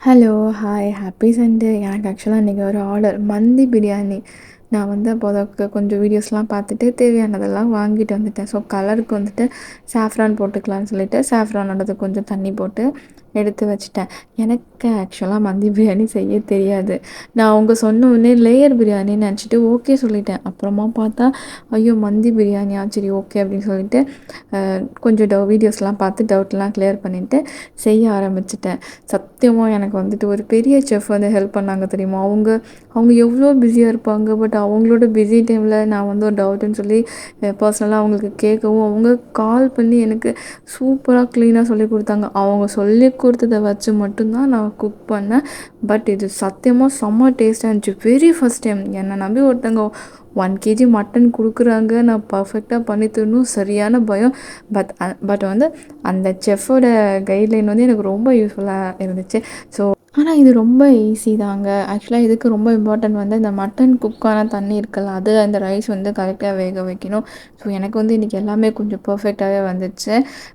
Hello, hi, happy Sunday. எனக்கு ஆக்சுவலாக இன்றைக்கி ஒரு ஆர்டர் மந்தி பிரியாணி. நான் வந்து அப்போதைக்கு கொஞ்சம் வீடியோஸ்லாம் பார்த்துட்டு தேவையானதெல்லாம் வாங்கிட்டு வந்துட்டேன். ஸோ கலருக்கு வந்துட்டு சாஃப்ரான் போட்டுக்கலான்னு சொல்லிட்டு சாஃப்ரானோடது கொஞ்சம் தண்ணி போட்டு எடுத்து வச்சுட்டேன். எனக்கு ஆக்சுவலாக மந்தி பிரியாணி செய்ய தெரியாது. நான் அவங்க சொன்ன உடனே லேயர் பிரியாணின்னு நினச்சிட்டு ஓகே சொல்லிட்டேன். அப்புறமா பார்த்தா ஐயோ மந்தி பிரியாணியா, சரி ஓகே அப்படின்னு சொல்லிட்டு கொஞ்சம் வீடியோஸ்லாம் பார்த்து டவுட்லாம் கிளியர் பண்ணிவிட்டு செய்ய ஆரம்பிச்சிட்டேன். சத்தியமாக எனக்கு வந்துட்டு ஒரு பெரிய செஃப் வந்து ஹெல்ப் பண்ணாங்க தெரியுமா. அவங்க அவங்க எவ்வளோ பிஸியாக இருப்பாங்க. பட் அவங்களோட பிஸி டைமில் நான் வந்து ஒரு டவுட்டுன்னு சொல்லி பர்சனலாக அவங்களுக்கு கேட்கவும் அவங்க கால் பண்ணி எனக்கு சூப்பராக க்ளீனாக சொல்லி கொடுத்தாங்க. அவங்க சொல்லி கொடுத்ததை வச்சு மட்டும்தான் நான் குக் பண்ணேன். பட் இது சத்தியமாக செம்ம டேஸ்ட்டாக இருந்துச்சு. வெரி ஃபஸ்ட் டைம் என்னை நம்பி ஒருத்தங்க 1 kg மட்டன் கொடுக்குறாங்க, நான் பர்ஃபெக்டாக பண்ணி தரணும் சரியான பயம். பட் வந்து அந்த செஃப்போட கைட்லைன் வந்து எனக்கு ரொம்ப யூஸ்ஃபுல்லாக இருந்துச்சு. ஸோ ஆனால் இது ரொம்ப ஈஸி தாங்க. ஆக்சுவலாக இதுக்கு ரொம்ப இம்பார்ட்டன்ட் வந்து இந்த மட்டன் குக்கான தண்ணி இருக்குல்ல, அது அந்த ரைஸ் வந்து கரெக்டாக வேக வைக்கணும். ஸோ எனக்கு வந்து இன்றைக்கி எல்லாமே கொஞ்சம் பர்ஃபெக்டாகவே வந்துச்சு.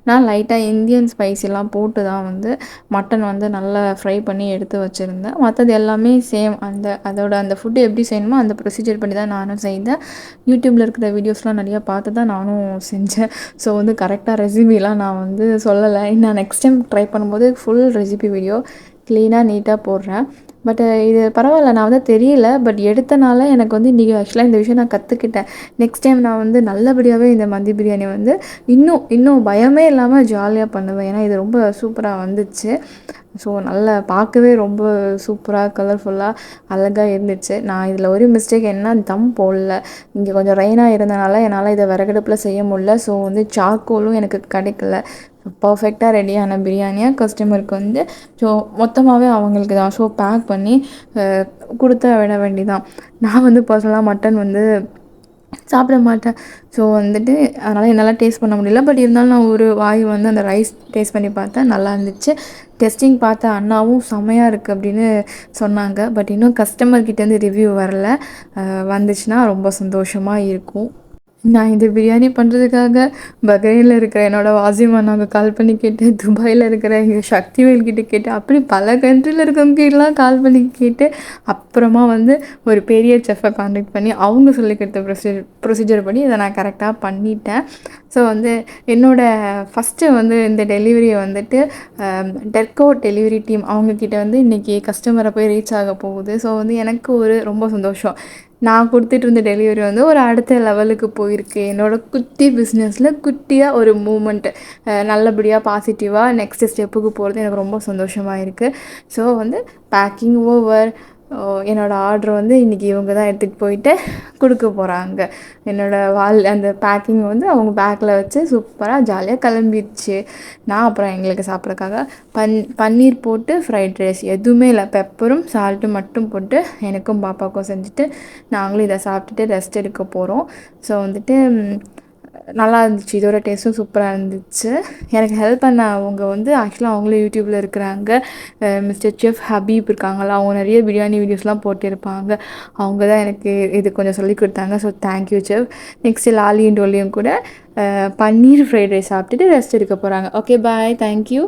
நான் லைட்டாக இந்தியன் ஸ்பைஸெல்லாம் போட்டு தான் வந்து மட்டன் வந்து நல்லா ஃப்ரை பண்ணி எடுத்து வச்சுருந்தேன். மற்றது எல்லாமே சேம் அந்த ஃபுட்டு எப்படி செய்யணுமோ அந்த ப்ரொசீஜர் பண்ணி தான் நானும் செய்தேன். யூடியூப்பில் இருக்கிற வீடியோஸ்லாம் நிறையா பார்த்து தான் நானும் செஞ்சேன். ஸோ வந்து கரெக்டாக ரெசிபிலாம் நான் வந்து சொல்லலை. நான் நெக்ஸ்ட் டைம் ட்ரை பண்ணும்போது ஃபுல் ரெசிபி வீடியோ க்ளீனாக நீட்டாக போடுறேன். பட் இது பரவாயில்ல, நான் வந்து தெரியல. பட் எடுத்தனால எனக்கு வந்து இன்றைக்கி ஆக்சுவலாக இந்த விஷயம் நான் கற்றுக்கிட்டேன். நெக்ஸ்ட் டைம் நான் வந்து நல்லபடியாகவே இந்த மந்தி பிரியாணி வந்து இன்னும் பயமே இல்லாமல் ஜாலியாக பண்ணுவேன். ஏன்னா இது ரொம்ப சூப்பராக வந்துச்சு. ஸோ நல்லா பார்க்கவே ரொம்ப சூப்பராக கலர்ஃபுல்லாக அழகாக இருந்துச்சு. நான் இதில் ஒரு மிஸ்டேக் என்ன, தம் போடல. இங்கே கொஞ்சம் ரெயினாக இருந்தனால என்னால் இதை விறகடுப்பில் செய்ய முடியல. ஸோ வந்து சார்கோலும் எனக்கு கிடைக்கல. பர்ஃபெக்டாக ரெடியான பிரியாணியாக கஸ்டமருக்கு வந்து ஸோ மொத்தமாகவே அவங்களுக்கு தான் ஸோ பேக் பண்ணி கொடுத்த விட வேண்டிதான். நான் வந்து பர்சனலாக மட்டன் வந்து சாப்பிட மாட்டேன். ஸோ வந்துட்டு அதனால் என்னால் டேஸ்ட் பண்ண முடியல. பட் இருந்தாலும் நான் ஒரு வாய் வந்து அந்த ரைஸ் டேஸ்ட் பண்ணி பார்த்தேன், நல்லா இருந்துச்சு. டெஸ்டிங் பார்த்த அண்ணாவும் செம்மையாக இருக்குது அப்படின்னு சொன்னாங்க. பட் இன்னும் கஸ்டமர்கிட்டேருந்து ரிவ்யூ வரல. வந்துச்சுன்னா ரொம்ப சந்தோஷமாக இருக்கும். நான் இந்த பிரியாணி பண்ணுறதுக்காக பஹ்ரைனில் இருக்கிற என்னோடய வாசிம் அண்ணாவுக்கு கால் பண்ணி கேட்டு, துபாயில் இருக்கிற எங்கள் சக்திவேல் கிட்டே கேட்டு, அப்படி பல கண்ட்ரியில் இருக்கவங்ககிட்டலாம் கால் பண்ணி கேட்டு அப்புறமா வந்து ஒரு பெரிய செஃப்பை கான்டாக்ட் பண்ணி அவங்க சொல்லி கொடுத்த ப்ரொசீஜர் படி இதை நான் கரெக்டாக பண்ணிட்டேன். ஸோ வந்து என்னோடய ஃபஸ்ட்டு வந்து இந்த டெலிவரியை வந்துட்டு டெர்கோ டெலிவரி டீம் அவங்கக்கிட்ட வந்து இன்றைக்கி கஸ்டமரை போய் ரீச் ஆக போகுது. ஸோ வந்து எனக்கு ஒரு ரொம்ப சந்தோஷம். நான் கொடுத்துட்டு இருந்த டெலிவரி வந்து ஒரு அடுத்த லெவலுக்கு போயிருக்கு. என்னோடய குட்டி பிஸ்னஸில் குட்டியாக ஒரு மூமெண்ட்டு நல்லபடியாக பாசிட்டிவாக நெக்ஸ்ட்டு ஸ்டெப்புக்கு போகிறது எனக்கு ரொம்ப சந்தோஷமாக இருக்குது. ஸோ வந்து பேக்கிங் ஓவர். என்னோடய ஆர்டர் வந்து இன்றைக்கி இவங்க தான் எடுத்துகிட்டு போயிட்டு கொடுக்க போகிறாங்க. என்னோடய அந்த பேக்கிங் வந்து அவங்க பேக்கில் வச்சு சூப்பராக ஜாலியாக கிளம்பிடுச்சு. நான் அப்புறம் எங்களுக்கு சாப்பிட்றதுக்காக பன்னீர் போட்டு ஃப்ரைட் ரைஸ் எதுவுமே இல்லை, பெப்பரும் சால்ட்டும் மட்டும் போட்டு எனக்கும் பாப்பாவுக்கும் செஞ்சுட்டு நாங்களும் இதை சாப்பிட்டுட்டு ரெஸ்ட் எடுக்க போகிறோம். ஸோ வந்துட்டு நல்லா இருந்துச்சு. இதோட டேஸ்ட்டும் சூப்பராக இருந்துச்சு. எனக்கு ஹெல்ப் பண்ண அவங்க வந்து ஆக்சுவலாக அவங்களும் யூடியூப்பில் இருக்கிறாங்க. மிஸ்டர் செஃப் ஹபீப் இருக்காங்களா, அவங்க நிறைய பிரியாணி வீடியோஸ்லாம் போட்டிருப்பாங்க. அவங்க தான் எனக்கு இது கொஞ்சம் சொல்லி கொடுத்தாங்க. So thank you chef. நெக்ஸ்ட்டு லாலியும் டோலியும் கூட பன்னீர் ஃப்ரைட் ரைஸ் சாப்பிட்டுட்டு ரெஸ்ட் எடுக்க போகிறாங்க. Okay bye, thank you.